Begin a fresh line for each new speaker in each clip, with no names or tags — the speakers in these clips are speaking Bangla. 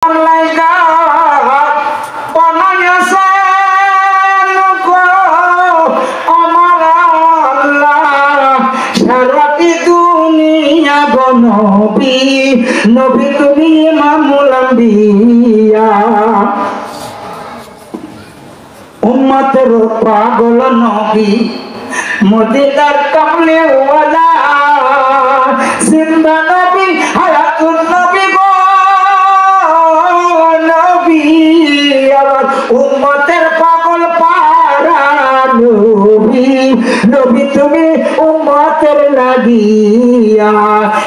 নবী তুমি ইমামুল আম্বিয়া উম্মতের পাগল নবী মদিনার কামলে ওয়ালা জিন্দা নবী হায়াতুন নবী গো নবী আমার উম্মতের পাগল পারা নবী নবী তুমি উম্মতের লাগিয়া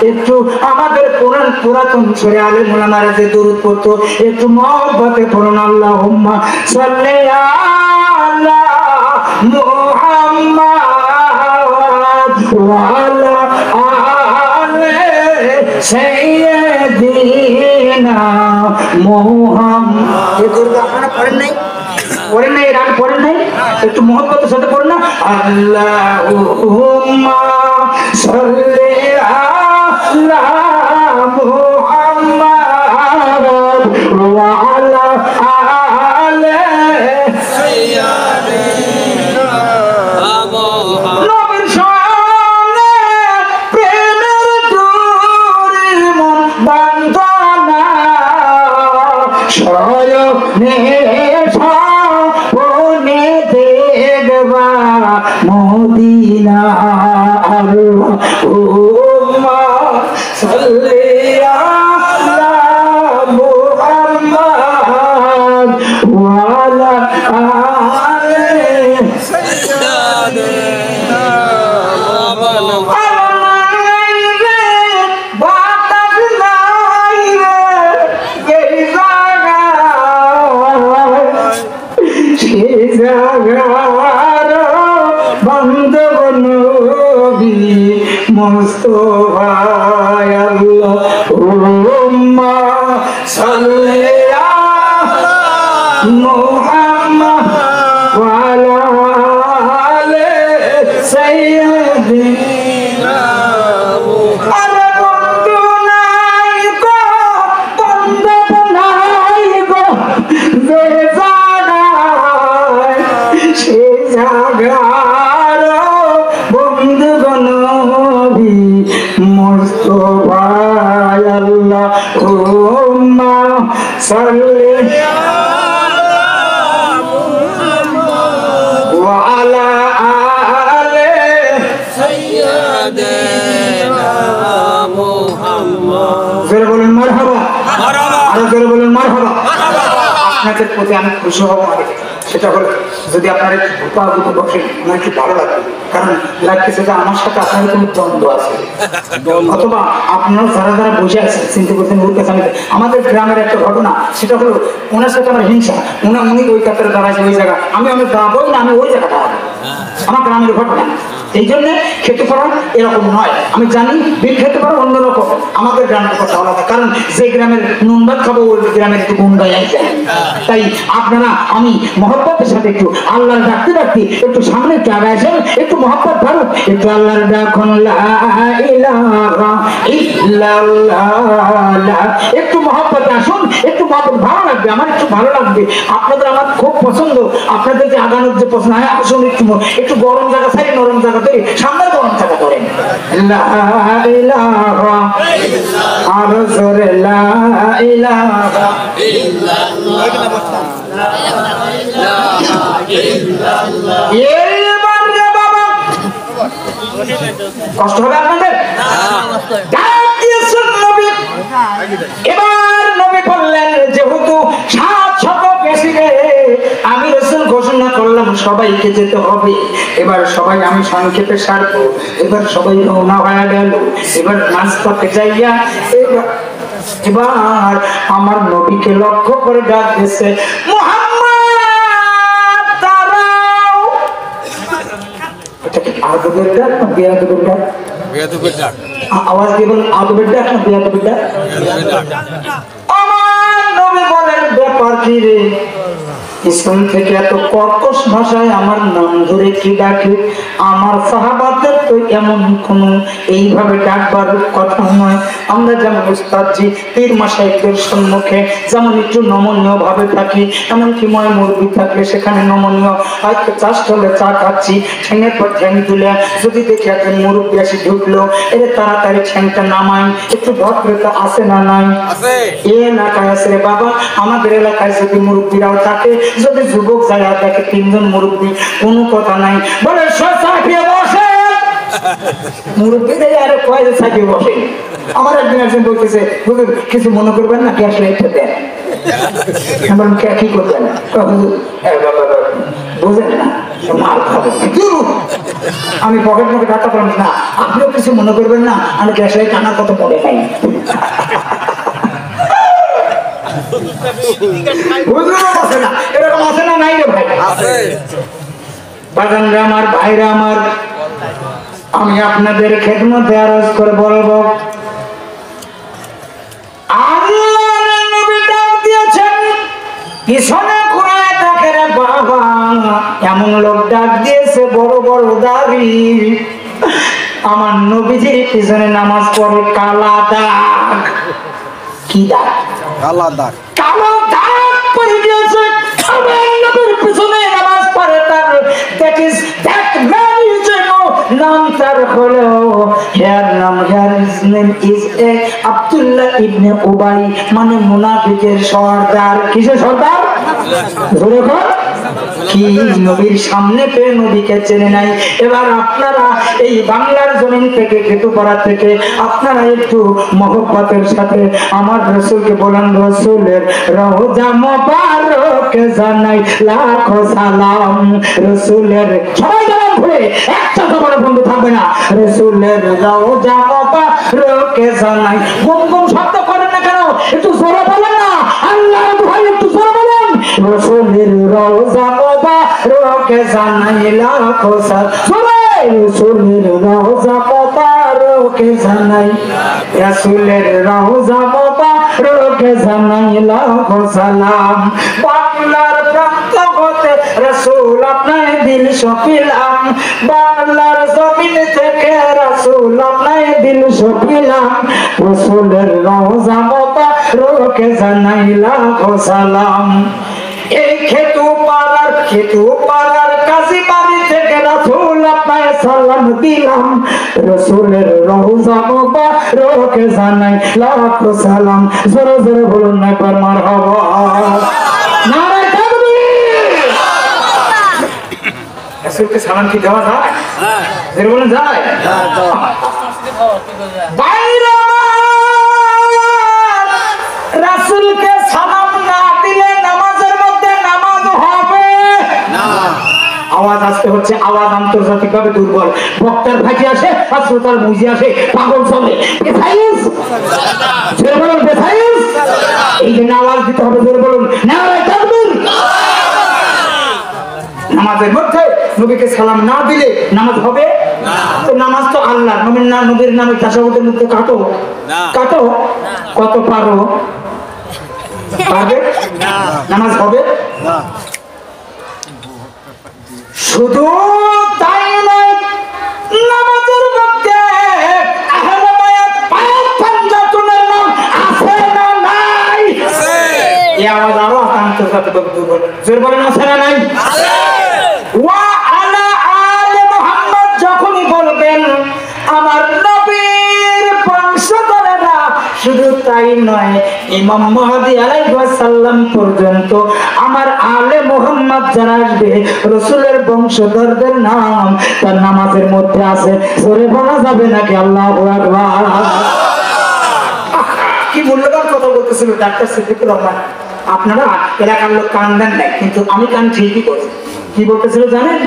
একটু আমাদের কোরআন পুরাতন সূরা আলে ইমরানের যে দরুদ পড়তো একটু মহব্বতে পড়ুন আল্লাহুম্মা সাল্লি আলা মুহাম্মাদ ওয়া আলা আলি সাইয়্যিদিনা মুহাম্মাদ। এই দরুদ আপনারা পড়েন নাই? পড়েন নাই? রাগ পড়েন নাই? একটু মহব্বতের সাথে পড়ুন না আল্লাহুম্মা সাল্লি আলা মুহাম্মাদ ওয়া আলা আলি সাইয়্যিদিনা মুহাম্মাদ। নবীর শানে প্রেমের ডোরে মন বাঁধনা শয়নে সাপনে দেখবা মদিনা আল্লাহুম্মা সাল্লি আলা মুহাম্মাদ ওয়া আলা আলি সাইয়্যিদিনা মুহাম্মাদ। মুস্তাফা আল্লাহুম্মা সাল্লি আলা মুহাম্মাদ ওয়া আলা আলি সাইয়্যিদিনা মুহাম্মাদ। আরে বন্ধু নাই গো বন্ধু নাই গো যে জায়গায় সে জায়গার বন্ধু নবী মুস্তাফা আল্লাহুম্মা সাল্লি আলা মুহাম্মাদ ওয়া আলা আলি সাইয়্যিদিনা মুহাম্মাদ। জোরে বলুন মারহাবা, মারহাবা, আরো জোরে বলুন মারহাবা। আপনাদের প্রতি আমি খুশি হব, সেটা হলো যদি আপনারা একটু বসেন আমার একটু ভালো লাগবে, কারণ লাগতেছে যে আমার সাথে আপনার কোনো দ্বন্দ্ব আছে, অথবা আপনারা যারা যারা বসে আছেন চিন্তা করছেন ওর কাছে আমাদের গ্রামের একটা ঘটনা, সেটা হলো ওনার সাথে আমার হিংসা, উনি ওই কাতারে দাঁড়াইছে ওই জায়গা, আমি দাঁড়াবো না, আমি ওই জায়গাটা হবে আমার গ্রামের ঘটনা। এই জন্য খেতে পারা এরকম নয়, আমি জানি বিল খেতে পারা অন্যরকম, আমাদের গ্রামের কথা আলাদা, কারণ যে গ্রামের নুন ভাত খাবো ওই গ্রামের একটু গুন্ডা যাইছে। তাই আপনারা আমি মহব্বতের সাথে একটু আল্লাহ ডাকতে ডাকতে একটু সামনে একটু আগে আসেন, একটু মহব্বত ভালো একটু আল্লাহর ডাকুন লা ইলাহা ইল্লাল্লাহ, একটু মহব্বত আসুন, একটু মহব্বত ভালো লাগবে, আমার একটু ভালো লাগবে, আপনাদের আমার খুব পছন্দ, আপনাদের যে আগানোর যে পছন্দ হয় আসুন একটু গরম জায়গা চাই, নরম জায়গা তৈরি, সামনে গরম জায়গা করেন লা ইলাহা আরো জোরে লা ইলাহা ইল্লাল্লাহ লা ইলাহা ইল্লাল্লাহ। এইবার রে বাবা কষ্ট হবে আপনাদের? ডাক দিয়েছেন নবী, এবার নবী বললেন যেহেতু 700 বেশি আমি রাসূল ঘোষণা করলাম সবাইকে যেতে হবে, এবার সবাই আমি সংক্ষেপে সারবো, এবার সবাই রওনা হয়ে গেল, এবার নাস্তাতে যাইয়া এবার আমার নবীকে লক্ষ্য করে ডাক দিয়েছে মুহাম্মদ দাঁড়াও। এটা কি আদবের ডাক না বেয়াদবের ডাক? বেয়াদবের ডাক। আওয়াজ দিয়ে বলুন আদবের ডাক না বেয়াদবের ডাক? আমার নবী বলেন ব্যাপার কি রে, স্কুল থেকে এত কর্কশ ভাষায় আমার নাম ধরে কি ডাকে, আমার সাহাবাদের তো এমন কোনো এইভাবে ডাকবার কথা নয়। আমরা যেমন উস্তাদজি পীর মাশায়েখদের সম্মুখে যেমন একটু নমনীয় ভাবে থাকি, এমনকি ময় মুরগি থাকলে সেখানে নমনীয়, হয়তো চা স্টলে চা খাচ্ছি, ঠ্যাঙের পর ঠ্যাং তুলে যদি দেখি একজন মুরব্বী আসি ঢুকলো, এর তাড়াতাড়ি ঠ্যাংটা নামাই, একটু ভদ্রতা আছে না নাই? এ এলাকায় আছে রে বাবা। আমাদের এলাকায় যদি মুরব্বীরাও থাকে, যদি যুবক জায়গা দেখে 3 জন মুরব্বী, কোনো কথা নাই, বলে বসে মুরব্বীদের আরো কয়েক সাকিয়ে বসে। আমার একদিন একজন বলতেছে, কিছু মনে করবেন না, গ্যাস লাইটটা দেন। কি করবেন? বুঝেন না, মাল খাবো। আমি পকেট মুখে টাকা পালাম না, আপনিও কিছু মনে করবেন না, আমি গ্যাস লাইট আনার কথা মনে নাই। এরকম আছে না নাই রে ভাই? বাগানরা আমার, ভাইরা আমার, আমি আপনাদের খেদমতে আরজ করে বলবো, পিছনে ঘুরায় থাকে রে বাবা, এমন লোক ডাক দিয়েছে বড় বড় দাড়ি, আমার নবীজির পিছনে নামাজ পড়ে কালা দাগ। কি দাগ? কালা দাগ। কালো দাগ পড়ে গিয়েছে। আমার নবীর পিছনে নামাজ পড়ে তার, that is that man is নাম তার হলো, এর নাম, his name is আব্দুল্লাহ ইবনে উবাই, মানে মুনাফিকের সর্দার। কিসের সর্দার? জোরে বল। কি নবীর সামনে পেয়ে নবীকে চেনে নাই। এবার আপনারা এই বাংলার জমিন থেকে, কেতুপাড়া থেকে আপনারা একটু মহব্বতের সাথে আমার রাসূলকে বলেন, রাসূলের রওজা মোবারকে জানাই লাখো সালাম। রাসূলের সবাই জানান ভুলে একটা তোমার বন্ধু থাকবে না। রাসূলের রওজা মোবারকে জানাই। গুনগুন শব্দ করেন না কেন? একটু জোরে বলেন না, আল্লাহর দোহাই একটু জোরে বলেন। রাসূলের রওজা মোবারকে জানাই লাখো সালাম। রাসূলের রওজা মোবারকে জানাই, রাসূলের রওজা মোবারকে জানাই লাখো সালাম। বাংলার প্রান্ত হতে রাসূল আপনার দিল সপিলাম, বাংলার জমিন থেকে রাসূল আপনার দিল সপিলাম। রাসূলের রওজা মোবারকে জানাই লাখো সালাম। এই খেতুপাড়ার কাজী বাড়ি থেকে রাসূল আপনার সালাম দিলাম। রাসূলের রওজা মোবারকে জানাই লাখো সালাম। জোরে জোরে বলুন না একবার মারহাবা। নারে তাকবীর। রাসূলকে সালাম কি দেওয়া যায়? জোরে বলুন যায়? বাইরে রাসূলকে সালাম না দিলে নামাজের মধ্যে নামাজ হবে না। আওয়াজ আসতে হচ্ছে, আওয়াজ আন্তর্জাতিক ভাবে দুর্বল। বক্তার ভাজি আসে আর শ্রোতার মুজি আসে, পাগল চলে। এই জন্য আওয়াজ দিতে হবে, জোরে বলুন নারে তাকবীর। নামাজের মধ্যে নবীকে সালাম না দিলে নামাজ হবে না। তো নামাজ তো আল্লাহ, নবীর নামে তাশাহুদের মধ্যে কাটো কাটো, কত পারো পারবে না, নামাজ হবে না। শুধু তাই নয়, নামাজের মধ্যে আহলে বায়াত পাঁচ পাঞ্জাতুনের নাম আছে না নাই? আছে। এই আওয়াজ আরো আন্তর্জাতিক দুর্বল, জোরে বলেন আছে না নাই? আছে। ওয়া আলা আলে মুহাম্মদ যখনই বলবেন আমার নবীর বংশধরেরা, শুধু তাই নয়, ইমাম মাহদী আলাইহিস সালাম পর্যন্ত আমার আলে মুহাম্মদ যারা আসবে, রাসূলের বংশধরদের নাম তার নামাজের মধ্যে আছে। জোরে বলা যাবে নাকি আল্লাহু আকবার? কি মূল্যবান কথা বলতেছিল ডাক্তার সিদ্দিকুর রহমান। আপনারা এলাকার লোক কান দেন নাই, কিন্তু আমি কান ঠিকই করছি। কি বলতেছিল জানেন?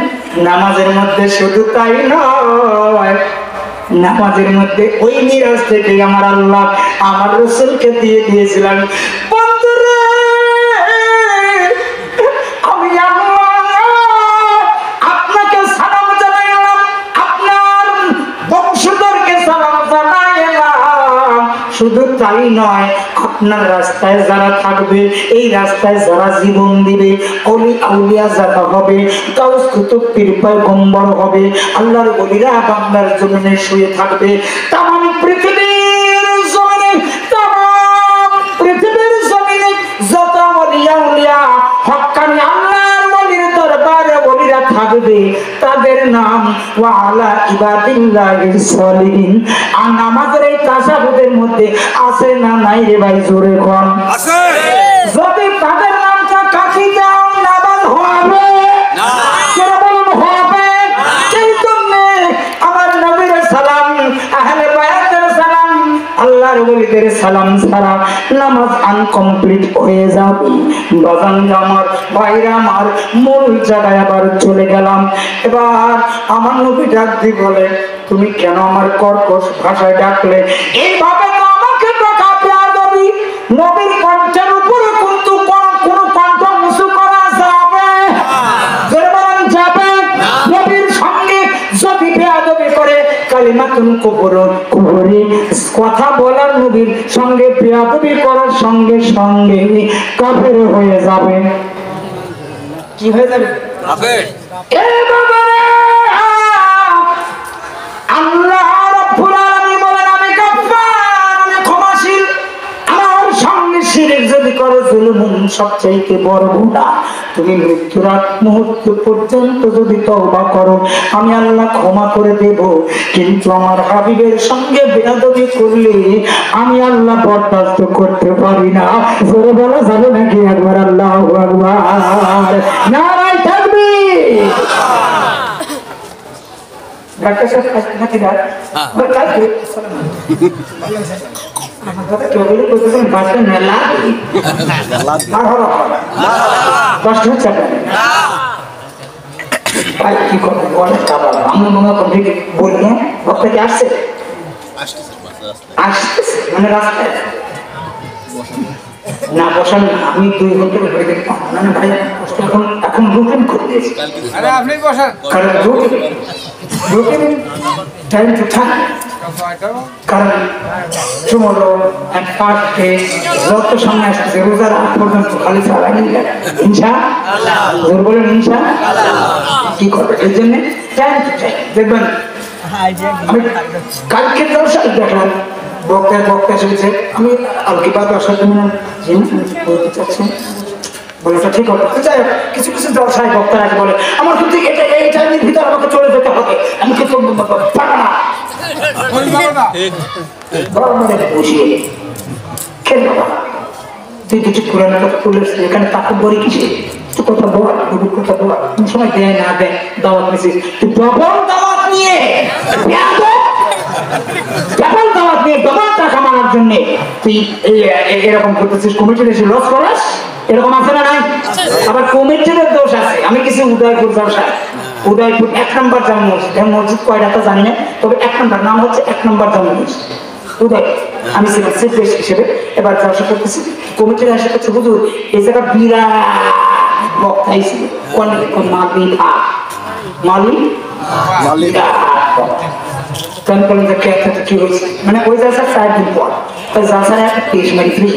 নামাজের মধ্যে শুধু তাই নয়, নামাজের মধ্যে ওই মিরাজ থেকে আমার আল্লাহ আমার রাসূলকে দিয়ে দিয়েছিলেন। বন্ধুরে, আমি আপনাকে সালাম জানাইলাম, আপনার বংশধরকে সালাম জানাইলাম। শুধু তাই নয়, আপনার রাস্তায় যারা থাকবে, এই রাস্তায় যারা জীবন দিবে, অলি আউলিয়া যারা হবে, গাউস কুতুব পীর পয়গম্বর হবে, আল্লাহর ওলিরা বাংলার জমিনে শুয়ে থাকবে। তাম পৃথিবীর জমিনে, তাম পৃথিবীর জমিনে যত অলি আউলিয়া হক্কানি আল্লাহর ওলির দরবারে ওলিরা থাকবে, তাদের নাম ওয়া আলা ইবাদিল্লাহিস সলিহিন। আর নামাজের এই তাশাহুদের মধ্যে আছে না নাই রে ভাই? জোরে কোন আছে। যদি তাদের নামটা কাটি দাও, নামাজ হবে না। যারা বলুন হবে। সেই জন্য আমার নবীর সালাম, আহলে বায়াতের সালাম, আল্লাহর ওলিদের সালাম ছাড়া নামাজ আনকমপ্লিট হয়ে যাবে। বাজান আমার ভাইরা আমার, মূল জায়গায় আবার চলে গেলাম। এবার আমার নবী ডাক দিয়ে বলে, তুমি কেন আমার কর্কশ ভাষায় ডাকলে? এইভাবে তো আমাকে ডাকা বেয়াদবি। নবীর কণ্ঠের উপরে কিন্তু কোনো কণ্ঠ উঁচু করা যাবে? যাবে? নবীর সঙ্গে যদি বেয়াদবি করে, কালিমাতুন কুফরি, কথা বলার নবীর সঙ্গে বেয়াদবি করার সঙ্গে সঙ্গে কাফের হয়ে যাবে। কি হয়ে যাবে? কাফের। আল্লাহ রাব্বুল আলামিন বলেন, আমি গফফার, আমি ক্ষমাশীল। আমার সঙ্গে শিরক যদি করো, জুলুম সবচাইতে বড় গুনাহ। তুমি মৃত্যুর আগ মুহূর্ত পর্যন্ত যদি তওবা করো, আমি আল্লাহ ক্ষমা করে দেব। কিন্তু আমার হাবিবের সঙ্গে বেয়াদবি করলে আমি আল্লাহ বরদাস্ত করতে পারি না। জোরে বলা যাবে নাকি একবার আল্লাহু আকবার? নারায়ে তাকবীর। ডাক্তার সাহেব নাকি ডাক? আমার কথা কেউ বলে করতেছেন বাসে মেলা কষ্ট হচ্ছে ভাই, কি করবো অনেক খাবার আমি মনে করি বললেন বক্তা কি আসছে? আসতেছে মানে রাস্তায় না বসান। আমি 2 ঘন্টা করে দেখলাম মানে ভাই এখন রুটিন করে দিয়েছি। কারণ রুটিন টাইম টু টাইম, কারণ টুমরো এন্ড ফার্স্টে যত সামনে আসছে রোজার আগ পর্যন্ত খালি চালানি ইনশাআল্লাহ। জোর বলেন ইনশাআল্লাহ। কি করবে এই জন্য টাইম টু টাইম দেখবেন। আমি কালকে দর্শক দেখলাম বক্তা এসেছে, আমি কালকে বাদ আসার জন্য বলতে চাচ্ছি বলেটা ঠিক হবে। যাই হোক, কিছু কিছু দর্শায় বক্তারা বলে আমার কিন্তু এটা এই টাইমের ভিতরে আমাকে চলে যেতে হবে, আমি কিন্তু পারবো না। বসিয়ে খেল তুই দুটি পুরানো কথা বলেছিস, এখানে তাকে বলি কিসে? তুই কথা বল, দুপুর কথা বল, কোন সময় দেয় না দেয় দাওয়াত নিয়েছিস তুই, ডবল দাওয়াত নিয়ে ডবল দাওয়াত নিয়ে ডবল টাকা মারার জন্য তুই এরকম করতেছিস। কমিটির এসে লস করাস, এরকম আছে না নাই? আবার কমিটির দোষ আছে। আমি কিছু উদয়পুর ব্যবসায়, উদয়পুর 1 নম্বর জামা মসজিদ, মসজিদ কয়টা তা জানি না, তবে 1 নম্বর নাম হচ্ছে 1 নম্বর জামা মসজিদ উদয়। আমি ছিলাম সেফ হিসেবে, এবার ব্যবসা করতেছি। কমিটির এসে করছে হুজুর এই জায়গা বিরাট বক্তাই ছিল, অনেক মালিক কি হয়েছে মানে ওই যা স্যার 4 দিন পর ওই যা স্যার একটা কেস মারি ফ্রি।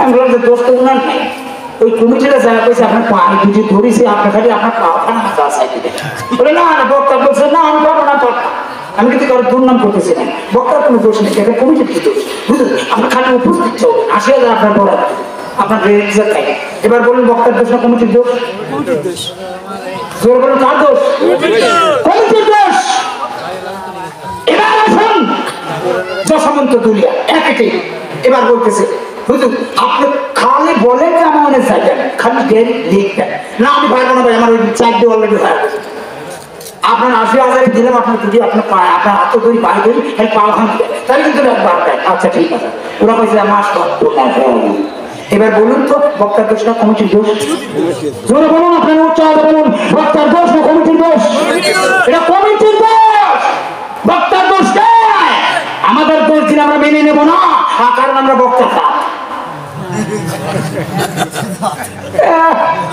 আমি বললাম যে দোস্ত উনার নাই, ওই কমিটিটা যারা কইছে আপনার পায়ে দুটি ধরেছে, আপনার খালি আপনার পা ফানা যা চাই দিবে। বলে না না, বক্তা বলছে না আমি পাবো না পাবো। আমি কিন্তু কারো দুর্নাম করতেছি না, বক্তার কোনো দোষ নেই, এটা কমিটির কি দোষ? বুঝলেন? আপনার খালি উপস্থিত চলবে 80,000 আপনার বলা আপনার রেজিস্টার থাকে। এবার বলুন বক্তার দোষ না কমিটির দোষ? জোর বলুন কার দোষ? কমিটির দোষ। এবার আসুন যশবন্ত দুলিয়া একই এবার বলতেছে হুজুর আপনি খালি বলেন যে আমার অনেক চাইবেন, খালি ডেট লিখবেন না, আমি পারবো না ভাই, আমার ওই 4 ডে অলরেডি হয়ে গেছে। আপনার 80,000 দিলাম, আপনার যদি আপনার পায়ে আপনার হাত ধরি পায়ে ধরি এই পা ভাঙ দিবেন, তাহলে কিন্তু একবার দেয়। আচ্ছা ঠিক আছে, ওরা কইছে আমার এবার বলুন তো বক্তার দোষ না কমিটির দোষ? জোরে বলুন, আপনার উচ্চ আওয়াজে বলুন বক্তার দোষ না কমিটির দোষ? এটা কমিটির দোষ, বক্তার দোষ নয়। আমাদের দোষ দিলে আমরা মেনে নেব না, কারণ আমরা বক্তা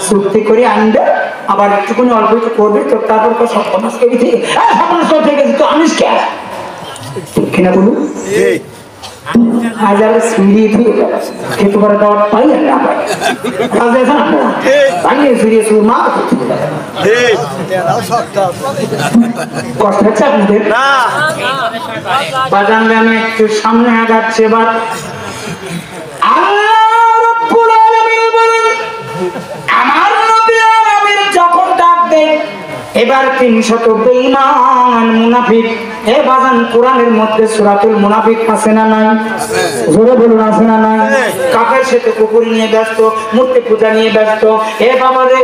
চুক্তি করে আনবে, আবার একটুখানি অল্প একটু করবে তো তারপর সপ্তাহ থেকে সপ্তাহ থেকে গেছে তো আনিস কে ঠিক কিনা বলুন? আজ আর সুইয়ে দিয়ে খেতে পারে দেওয়ার পাই আর না পাই কাজে আছে না পাইয়ে সুইয়ে সুর মা কষ্ট হচ্ছে আপনাদের বাজানলে আমি একটু সামনে আগাচ্ছি এবার আমার নবী আমির যখন ডাক দেয় এবার 300 বেঈমান মুনাফিক এ বাজান কোরআনের মধ্যে সূরাতুল মুনাফিক আছে না নাই জোরে বলুন আছে না নাই কাফের সাথে কুফরি নিয়ে ব্যস্ত মূর্তি পূজা নিয়ে ব্যস্ত এ বাবা রে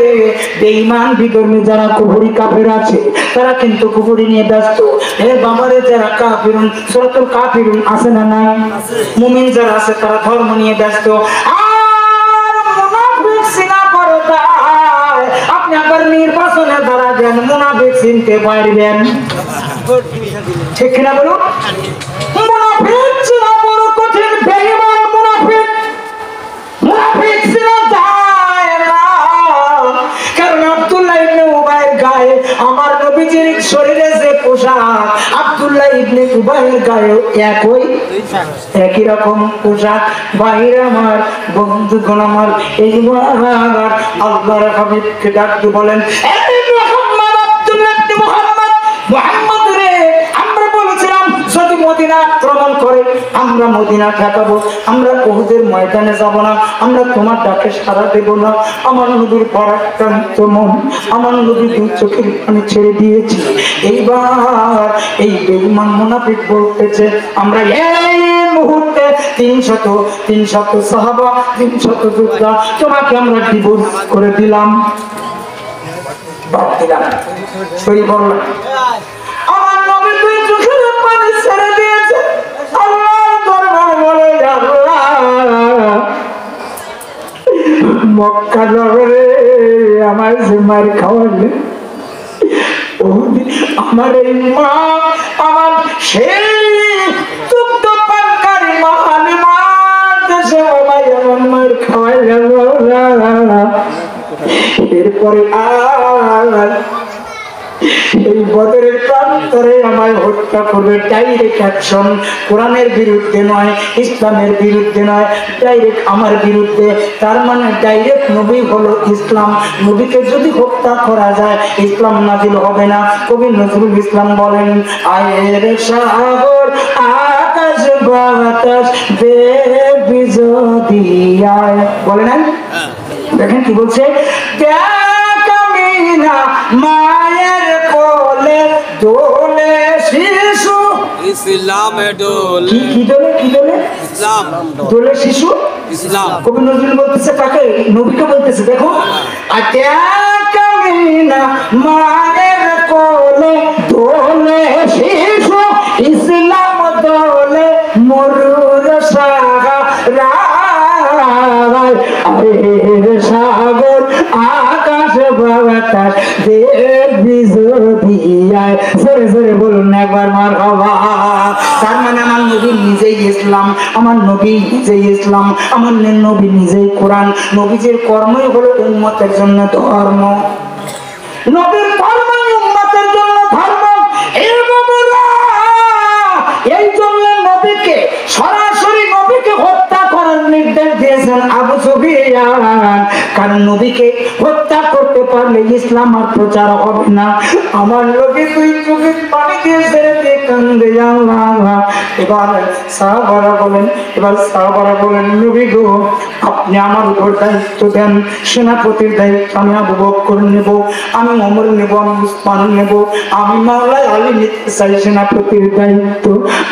বেঈমান বিধর্মী যারা কুফরি কাফের আছে তারা কিন্তু কুফরি নিয়ে ব্যস্ত এ বাবা রে যারা কাফিরুন সূরাতুল কাফিরুন আছে না নাই মুমিন যারা আছে তারা ধর্ম নিয়ে ব্যস্ত আর মুনাফিক সিনা পড়তা আপনি আবার নির্বাচনে দাঁড়া দেন মুনাফিক চিনতে পারবেন ঠিক কিনা বলুন মুনাফিক চিনা বড় কঠিন বেঈমান মুনাফিক চিনা যায় না কারণ আব্দুল্লাহ ইবনে উবাইয়ের গায়ে আমার নবীজির শরীরে যে পোশাক আব্দুল্লাহ ইবনে উবাইয়ের গায়ে একই রকম পোশাক বাইরে আমার বন্ধুগণ আমার এইবার আল্লাহর হাবিবকে ডাকতে বলেন মুহাম্মদ আব্দুল্লাহ ইবনে মুহাম্মদ রে আমরা বলেছিলাম যদি মদিনা আক্রমণ করে আমরা মদিনা ঠেকাবো আমরা উহুদের ময়দানে যাব না আমরা তোমার ডাকে সাড়া দেব না আমার নবীর পরাক্রান্ত মন আমার নবী দুই চোখের পানি ছেড়ে দিয়েছি এইবার এই বেঈমান মুনাফিক বলতেছে আমরা এই মুহূর্তে 300 সাহাবা 300 যোদ্ধা তোমাকে আমরা ডিভোর্স করে দিলাম বাদ দিলাম সই বললাম আমার নবী দুই চোখের পানি ছেড়ে দিয়েছে আল্লাহর দরবার বলে আল্লাহ মক্কা নগরে আমার মার খাওয়ালে আমার এই মা আমার সেই দুগ্ধ পানকারী মা হালিমা দেশে বাবাই আমার মার খাওয়াই গেল এরপরে আর এই বদরের প্রান্তরে আমায় হত্যা করবে ডাইরেক্ট অ্যাকশন কোরআনের বিরুদ্ধে নয় ইসলামের বিরুদ্ধে নয় ডাইরেক্ট আমার বিরুদ্ধে তার মানে ডাইরেক্ট নবী হলো ইসলাম নবীকে যদি হত্যা করা যায় ইসলাম নাজিল হবে না কবি নজরুল ইসলাম বলেন আয়ের সাগর আকাশ বাতাস দেবী যদি আয় বলে না দেখেন কি বলছে মায়ের কোলে দোলে শিশু ইসলামে দোলে কি দোলে ইসলাম দোলে শিশু ইসলাম কবি নজরুল বলতেছে কাকে নবীকে বলতেছে দেখো আত্যা কামিনা মায়ের কোলে দোলে শিশু ইসলাম দোলে মরুর সাগর সাগর আকাশ বাতাস দেবী যদি আয় জোরে জোরে বলুন একবার মারহাবা তার মানে আমার নবী নিজেই ইসলাম আমার নবী নিজেই ইসলাম আমার নবী নিজেই কোরআন নবীজির কর্মই হলো উম্মতের জন্য ধর্ম নবীর কর্মই উম্মতের জন্য ধর্ম এই জন্য নবীকে সরাসরি নবীকে হত্যা করার নির্দেশ দিয়েছেন আবু সুফিয়ান কারণ নবীকে হত্যা করতে পারলে ইসলাম আর প্রচার হবে না আমার নবী দুই চোখের পানি দিয়ে ছেড়ে দিয়ে কান্দে আল্লাহ এবার সাহাবারা বলেন নবী গো আপনি আমার উপর দায়িত্ব দেন সেনাপতির দায়িত্ব আমি আবু বকর নেব আমি ওমর নেব আমি উসমান নেব আমি মাওলা আলী নিতে চাই সেনাপতির দায়িত্ব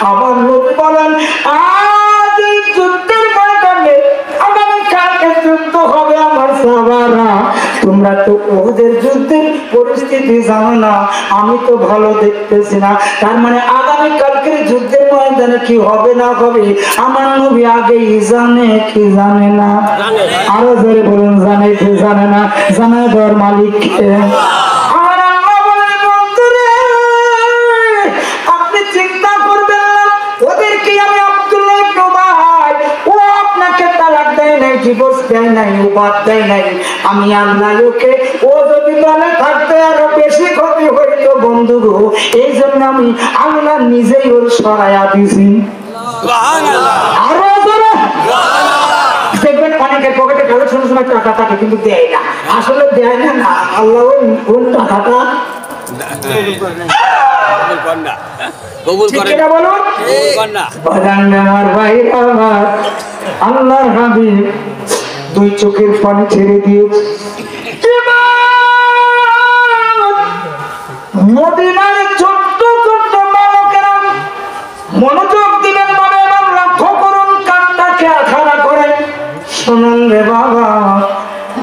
আমার নবী বলেন আজ যুদ্ধের ময়দানে আগামীকালকে যুদ্ধ হবে আমার সাহাবারা তোমরা তো ওদের যুদ্ধের পরিস্থিতি জানো না আমি তো ভালো দেখতেছি না তার মানে আগামীকালকের যুদ্ধের ময়দানে কি হবে না হবে আমার নবী আগেই জানে কি জানে না আরো জোরে বলুন জানে কি জানে না জানায় দেওয়ার মালিক কে আমি আল্লাহ লোকে ও যদি বলে থাকতে আরো বেশি ক্ষতি হইতো বন্ধু এই জন্য আমি আল্লাহ নিজেই ওর সরাইয়া দিছি আরো জোরে দেখবেন অনেকের পকেটে কালেকশন সময় টাকা থাকে কিন্তু দেয় না, আসলে দেয় না না, আল্লাহ কোন টাকাটা আল্লাহর হাবিব দুই চোখের পানি ছেড়ে দিয়েছে। মদিনার ছোট্ট ছোট্ট বালকেরা মনোযোগ দিবেন ভাবে এবং লক্ষ্য করুন কানটাকে আখাড়া করে শুনুন রে বাবা।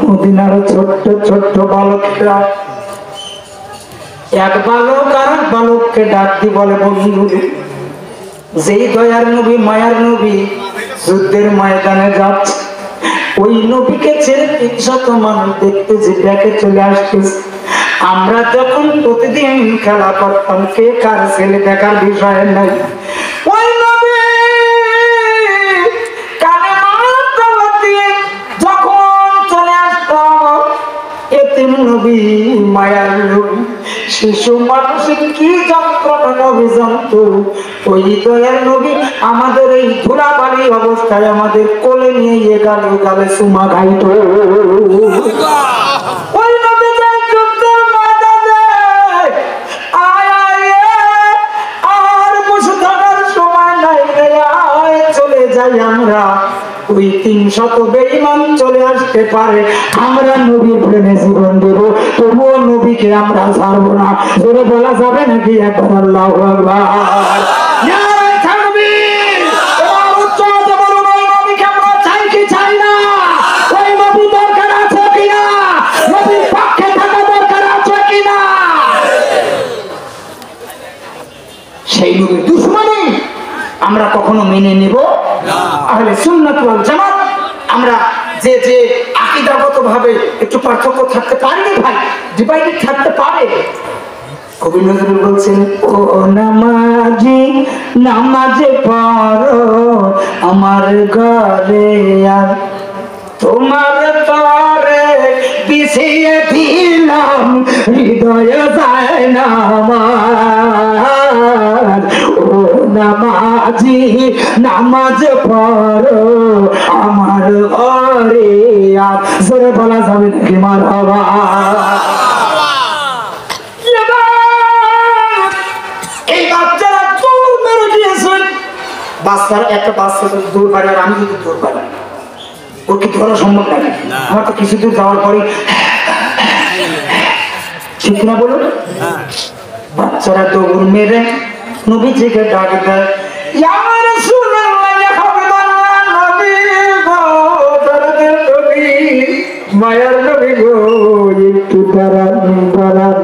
মদিনার ছোট্ট ছোট্ট বালকেরা এক বালক আর এক বালককে ডাক দি বলে, বন্ধু, যেই দয়ার নবী মায়ার নবী যুদ্ধের ময়দানে যাচ্ছে, ওই নবীকে ছেড়ে ৩০০ মানুষ দেখতে যে দেখে চলে আসতেছে। আমরা যখন প্রতিদিন খেলা করতাম কে কার ছেলে দেখার বিষয় নাই, ওই নবী কানে মাথা দিয়ে যখন চলে আসতাম, এতিম নবী মায়ার নবী শিশু মানুষের কি যন্ত্রণা নবী জানতো। ওই দয়ার নবী আমাদের এই ধুলাবালি অবস্থায় আমাদের কোলে নিয়ে গালে গালে সুমা খাইত। ওই নবী যাই যুদ্ধের ময়দানে আর বসে থাকার সময় নাই রে, আয় চলে যাই আমরা। ওই ৩০০ বেঈমান চলে আসতে পারে, আমরা নবীর প্রেমে জীবন দেব, তবুও নবীকে আমরা ছাড়বো না। জোরে বলা যাবে নাকি একবার আল্লাহু আকবার? নারে তাকবীর! এবার উচ্চ আওয়াজে বলুন, ওই নবীকে আমরা চাই কি চাই না? ওই নবী দরকার আছে কিনা? নবীর পক্ষে থাকা দরকার আছে কিনা? সেই নবীর দুশমনী আমরা কখনো মেনে নিব না। আহলে সুন্নাত ওয়াল জামাত আমরা যে যে আকীদাগতভাবে একটু পার্থক্য থাকতে পারে ভাই, ডিভাইডেড থাকতে পারে। কবি নজরুল বলছেন, ও নামাজি নামাজ পড়ো আমার ঘরে, আর তোমার তরে বিছিয়ে দিলাম হৃদয় যায় না আমার। ও নামাজি নামাজ পড়ো আমার ঘরে, আর জোরে বলা যাবে নাকি মারহাবা? এই বাচ্চারা দৌড় মেরে দিয়েছেন, বাচ্চার একটা বাচ্চা যদি দৌড় পারে আর আমি যদি দৌড় পারি, ওর কি ধরা সম্ভব নাকি? আমার তো কিছু দূর যাওয়ার পরে ঠিক না বলুন? বাচ্চারা দৌড় মেরে নবীজিকে ডাক দেয়, ইয়া রাসূলুল্লাহ, ইয়া হাবিবাল্লাহ, নবী গো, দরদের নবী, মায়ার নবী গো, একটু দাঁড়ান দাঁড়ান।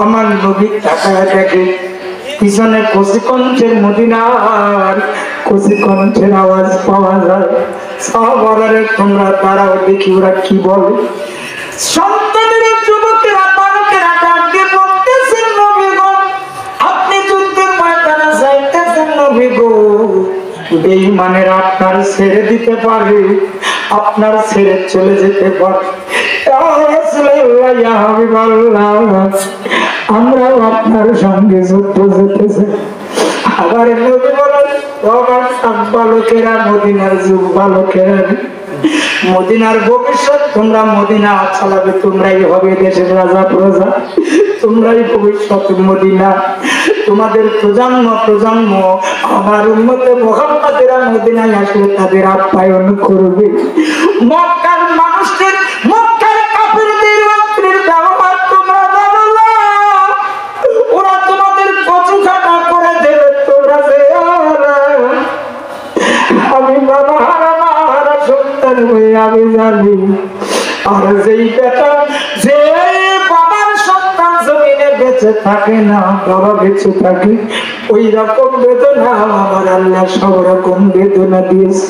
আমার নবী তাকায় দেখে পিছনে কচি কণ্ঠের মদিনার কচি কণ্ঠের আওয়াজ পাওয়া যায়। সাহাবারা, তোমরা দাঁড়াও দেখি ওরা কি বলে। সন্তানের যুবকেরা বালকেরা ডাক দিয়ে বলতেছেন, নবী গো, আপনি যুদ্ধের ময়দানে যাইতেছেন নবী গো, বেঈমানের আপনার ছেড়ে দিতে পারে, আপনার ছেড়ে চলে যেতে পারে। আমরাও আপনার সঙ্গে যুদ্ধ যেতেছি। আবার নবী বলেন, বালকেরা, মদিনার যুগ বালকেরা, মদিনার ভবিষ্যৎ তোমরা মদিনা চালাবে, তোমরাই হবে দেশের রাজা প্রজা, তোমরাই ভবিষ্যৎ মদিনা। তোমাদের প্রজন্ম প্রজন্ম আমার উম্মতে মুহাম্মাদেরা মদিনায় আসলে তাদের আপ্যায়ন করবে। মক্কার মানুষদের, মক্কার কাফিরদের ব্যবহার তোমরা জানো না, ওরা তোমাদের কচুকাটা করে দেবে। তোমরা যে আমি বাবা হারা সন্তান হয়ে আমি জানি, আর যেই বেটা যে বাবার সন্তান জমিনে বেঁচে থাকে না, বাবা বেঁচে থাকে, ওই রকম বেদনা আমার আল্লাহ সব রকম বেদনা দিয়েছে।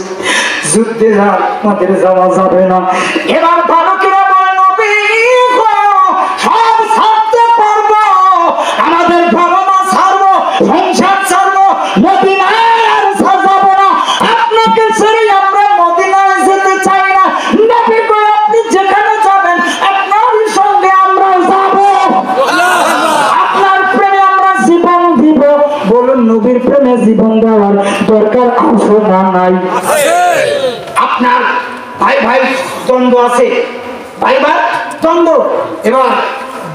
যুদ্ধে আমাদের যাওয়া যাবে না। এবার বালকেরা বলে, নবী গো, সব ছাড়তে পারবো, আমাদের বাবা মা ছাড়বো, সংসার ছাড়বো, মদিনায় আর যাবো না, আপনাকে ছেড়ে আমরা মদিনায় যেতে চাই না। নবী গো, আপনি যেখানে যাবেন আপনার সঙ্গে আমরা যাবো, আপনার প্রেমে আমরা জীবন দিব। বলুন, নবীর প্রেমে জীবন দেওয়ার আছে না নাই? আপনার ভাই ভাই দ্বন্দ্ব আছে, ভাই ভাই দ্বন্দ্ব। এবার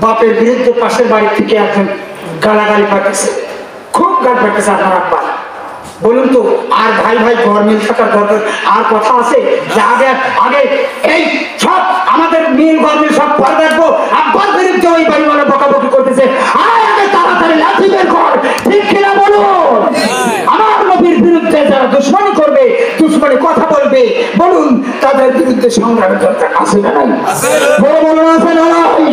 বাপের বিরুদ্ধে পাশের বাড়ি থেকে একজন গালাগালি পাঠাচ্ছে, খুব গাল পাঠাচ্ছে আপনার আব্বা। বলুন তো আর ভাই ভাই গরমিল থাকার দরকার আর কথা আছে? যে আগে আগে এই সব আমাদের মিল গরমিল সব পরে দেখবো, আব্বার বিরুদ্ধে ওই বাড়িওয়ালা বকাবকি করতেছে, আগে তাড়াতাড়ি লাঠি বের কর, ঠিক কিনা বলুন? আমার নবীর বিরুদ্ধে যারা দুশ্মনী করবে, দুশ্মনী কথা বলবে, বলুন তাদের বিরুদ্ধে সংগ্রামের দরকার আছে না নাই? বড় বড় আছে না নাই?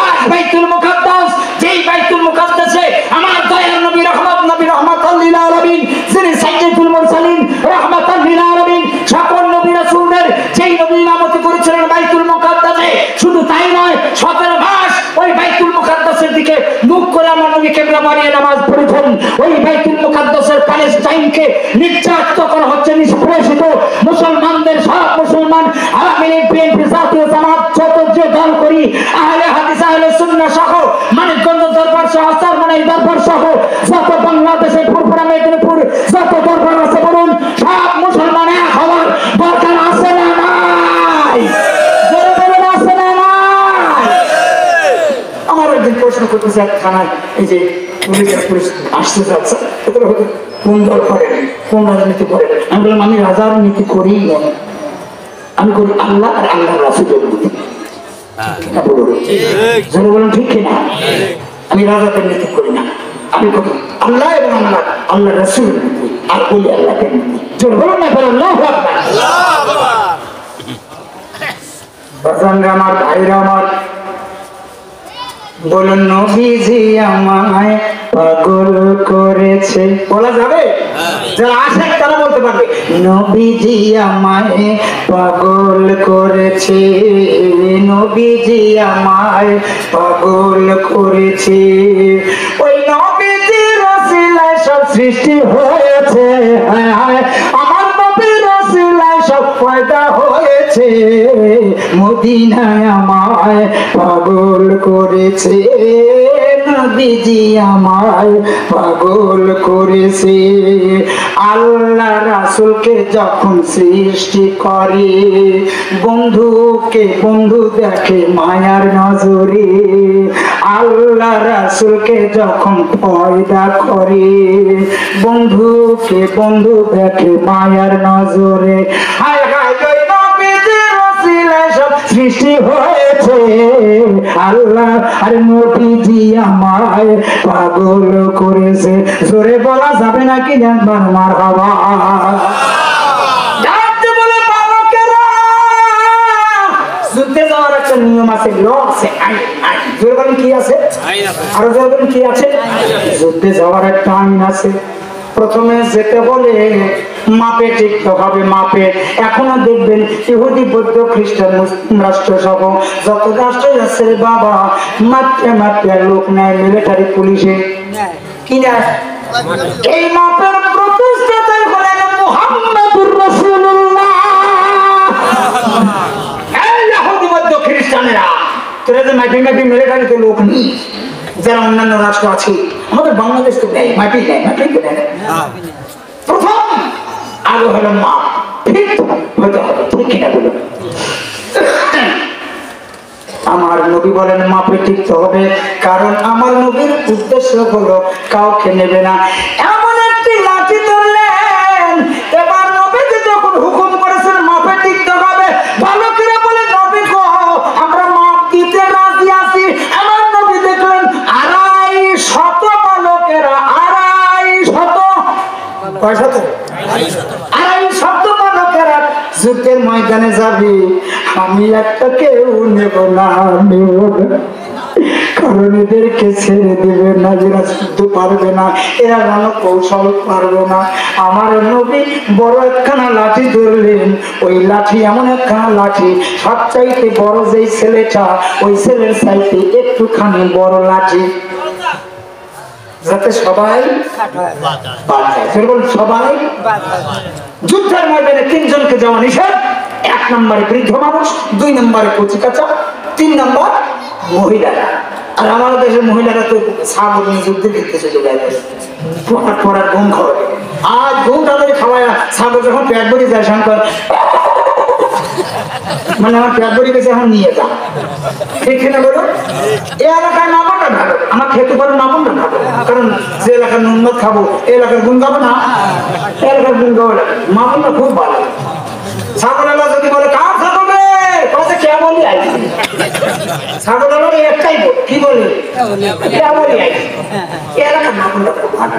আজ বাইতুল মুকাদ্দাস, যেই বাইতুল মুকাদ্দাসে আমার দয়ার নবী রহমত নবী রহমাতুল লিল আলামিন, যিনি সাইয়্যিদুল মুরসালিন রাহমাতুল লিল আলামিন, সকল নবী রাসূলদের যেই নবী ইমামতি করেছিলেন বাইতুল মুকাদ্দাসে, শুধু তাই নয় 17 মাস ওই বাইতুল মুকাদ্দাসের দিকে মুখ করে আমার নবী কিবলা মারিয়ে নামাজ পড়েছেন। ওই বাইতুল মুকাদ্দাসের প্যালেস্টাইনকে নির্যাতিত করা হচ্ছে, নিষ্পেষিত মুসলমানদের, সব মুসলমান আওয়ামী লীগ, বিএনপি, জাতীয় জামাত, যত যে দল করি, আহলে হাদিস, আহলে সুন্নাহ সহ, মানিকগঞ্জ দরবার সহ, চারমানাই দরবার সহ, যত বাংলাদেশের ফুরফুরা মেদিনীপুর যত দরবার আছে বলুন, সব মুসলমান এক হওয়ার দরকার আছে না নাই? জোরে বলুন, আছে না নাই? আমার একদিন প্রশ্ন করতেছে এক থানায়, এই যে পুলিশ আসতে যাচ্ছে, কোন দল করেন, কোন রাজনীতি করেন? আমি বললাম আমি রাজনীতি করি না, আমি করি আল্লাহ আর আল্লাহ রাসূলের নীতি। জোরে বলুন, ঠিক কিনা? আমি রাজাদের নীতি করি না, আমি করি আল্লাহ এবং আল্লাহ আল্লাহ রাসূলের নীতি, আর বলি আল্লাহকে নীতি। জোরে বলুন না, বলুন আল্লাহু আকবার। বাজানরা আমার, ভাইরা আমার, বলুন নবীজি আমায় পাগল করেছে, বলা যাবে? যারা আশেক তারা বলতে পারবে, নবীজি আমায় পাগল করেছে, নবীজি আমায় পাগল করেছে। ওই নবীজির ওসিলায় সব সৃষ্টি হয়েছে, আমার নবীর ওসিলায় সব পয়দা হয়েছে, মদিনায় আমায় পাগল করেছে, নবীজি আমায় পাগল করেছে। আল্লাহ রাসূলকে যখন সৃষ্টি করে, বন্ধুকে বন্ধু দেখে মায়ার নজরে, আল্লাহ রাসূলকে যখন পয়দা করে, বন্ধুকে বন্ধু দেখে মায়ার নজরে। হায় হায় সব সৃষ্টি হয়েছে, আল্লাহ আর নবীজি আমায় পাগল করেছে। জোরে বলা যাবে নাকি? জানবার মারহাবা। যুদ্ধে যাওয়ার একটা নিয়ম আছে, ল আছে, আইন। জোরে বলেন কি আছে? আরো জোরে বলেন কি আছে? যুদ্ধে যাওয়ার একটা আইন আছে। প্রথমে যেতে হলে মাপে টিকতে হবে, মাপে। এখনো দেখবেন ইহুদি, বৌদ্ধ, খ্রিস্টান, মুসলিম রাষ্ট্র সহ যত রাষ্ট্র আছে বাবা, মাত্রে মাত্রে লোক নেয় মিলিটারি, পুলিশে কিনা। এই মাপের প্রতিষ্ঠাতা হলেন মুহাম্মদুর রাসূলুল্লাহ। এই ইহুদি, বৌদ্ধ, খ্রিস্টানেরা তোরা যে মাপি মাপি মিলিটারিতে লোক নেই, যারা অন্যান্য রাষ্ট্র আছে, আমাদের বাংলাদেশ তো নেই, মাপি নেয়, মাপি নেয়। প্রথম আলো হলো মা, ঠিক হতে হবে, ঠিক কিনা বলুন? আমার নবী বলেন মাপে টিকতে হবে, কারণ আমার নবীর উদ্দেশ্য হলো কাউকে নেবে না। এমন একটি লাঠি ধরলেন, এবার নবীজি যখন হুকুম করেছেন মাপে টিকতে হবে, ভালো করে বলে নবী গো আমরা মাপ দিতে রাজি আছি। আমার নবী দেখলেন 250 বালকেরা, 250 বালকেরা যুদ্ধের ময়দানে যাবে, আমি একটা কেউ নেব না, কারণ এদেরকে ছেড়ে দেবে না, এরা যুদ্ধ পারবে না, এরা রণকৌশল পারবে না। আমার নবী বড় একখানা লাঠি ধরলেন, ওই লাঠি এমন একখানা লাঠি, সবচাইতে বড় যেই ছেলেটা, ওই ছেলের চাইতে একটুখানি বড় লাঠি, যাতে সবাই সবাই। যুদ্ধের ময়দানে 3 জনকে যাওয়া নিষেধ। 1 নম্বরে বৃদ্ধ মানুষ, 2 নম্বরে কচিকাঁচা, 3 নম্বর মহিলারা। আর আমাদের দেশের মহিলারা তো ছাগল নিয়ে যুদ্ধ দিতে চলে যায়, পড়ার ঘুম খাওয়াবে। আর ঘুম তাদের খাওয়ায় ছাগল যখন পেট ভরে যায় শঙ্কর, মানে আমার পেট ভরে গেছে, এখন নিয়ে যা। ঠিক কিনা বলো? এই এলাকায় না বলটা ভালো, আমার খেতে পারো না বলটা ভালো, কারণ যে এলাকার নুনমত খাবো এই এলাকার গুণ গাবো না, এলাকার গুণ গাবো না, মা বলটা খুব ভালো। ছাগল আল্লাহ যদি বলে কার ছাগল রে, কথা কে বলি আইছি, ছাগল আল্লাহ একটাই বল, কি বলে কে বলি আইছি, এই এলাকার মা বলটা খুব ভালো।